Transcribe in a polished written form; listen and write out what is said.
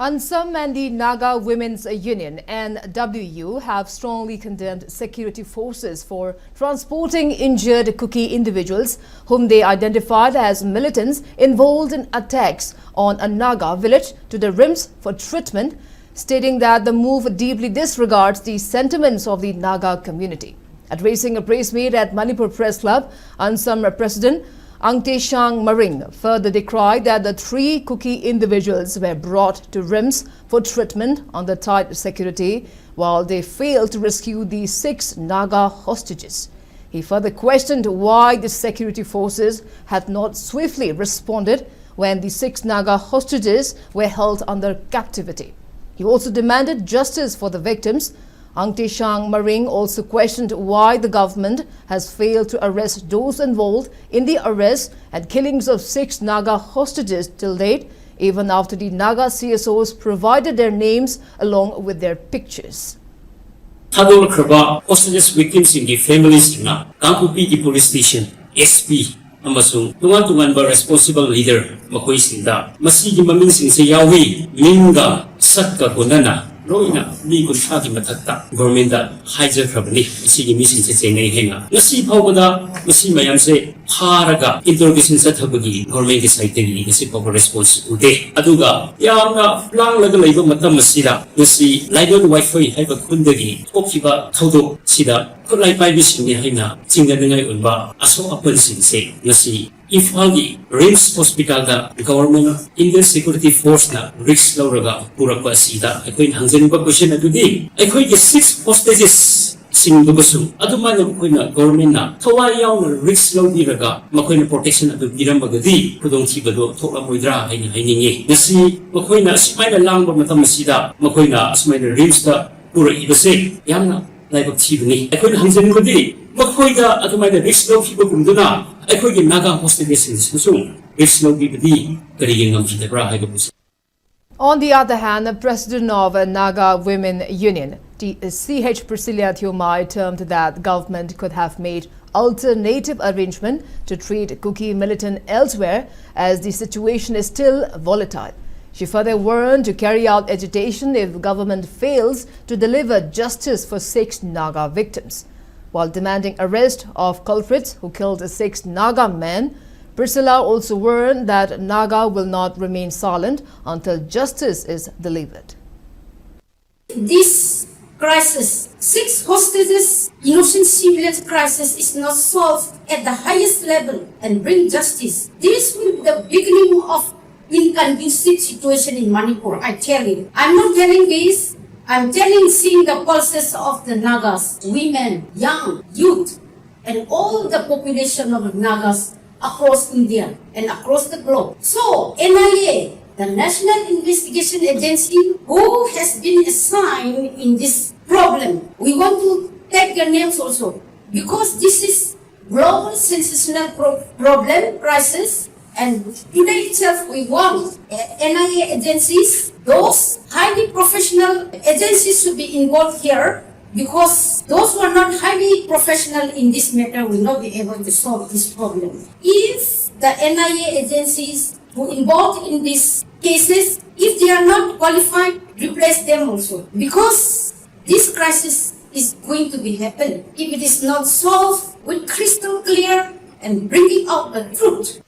Ansam and the Naga Women's Union (NWU) have strongly condemned security forces for transporting injured Kuki individuals whom they identified as militants involved in attacks on a Naga village to the RIMS for treatment, stating that the move deeply disregards the sentiments of the Naga community. Addressing a press meet at Manipur Press Club, Ansam President Ansam further decried that the 3 Kuki individuals were brought to RIMS for treatment under tight security while they failed to rescue the 6 Naga hostages. He further questioned why the security forces had not swiftly responded when the 6 Naga hostages were held under captivity. He also demanded justice for the victims. Ansam also questioned why the government has failed to arrest those involved in the arrest and killings of 6 Naga hostages till date, even after the Naga CSOs provided their names along with their pictures. Hostages victims in the families na Kuki police station SP amasung tungan ba responsible leader makoy sinda masigi maminsing sa yawi minga satka gunana Roina, ni kun thagi mathakta government da hijack khabani sigi mission se chengai henga ngasi phawda masi mayam se pharaga interrogation sa thabagi government ki side ni ngasi phawba response ude aduga yamna lang laga leiba matam masira ngasi live wifi haiba khundagi okhiba thodo sida kulai pai bisin ni haina chinga ngai unba aso apal sin se ngasi Imphal RIMS Hospital da government Indian Security Force na risk lauraga purakpa sida akoin hangjanba question adudi akoi ge 6 hostages singdubasu adumana koina government na thawai yaw risk laudiraga makoina protection adu dirambagadi khudong thibado thokla moidra haini ngasi makoina smaina langba matam sida makoina smaina RIMS da pura ibase yamna laibak thibni akoin hangjanbadi makoida adumana risk laudhiba gumduna Naga hostages On the other hand, the president of Naga Women Union, CH Priscilla Thiomai, termed that government could have made alternative arrangement to treat Kuki militant elsewhere as the situation is still volatile. She further warned to carry out agitation if government fails to deliver justice for 6 Naga victims. While demanding arrest of culprits who killed 6 Naga men, Priscilla also warned that Naga will not remain silent until justice is delivered. This crisis, 6 hostages, innocent civilians crisis is not solved at the highest level and bring justice. This will be the beginning of inconducive situation in Manipur, I tell you. I'm not telling this. I'm seeing the pulses of the Nagas, women, young, youth, and all the population of Nagas across India and across the globe. So, NIA, the National Investigation Agency, who has been assigned in this problem, we want to take their names also, because this is global sensational problem, crisis, and today itself we want NIA agencies, those highly professional agencies should be involved here, because those who are not highly professional in this matter will not be able to solve this problem. If the NIA agencies who involved in these cases, if they are not qualified, replace them also, because this crisis is going to be happening if it is not solved with crystal clear and bringing out the truth.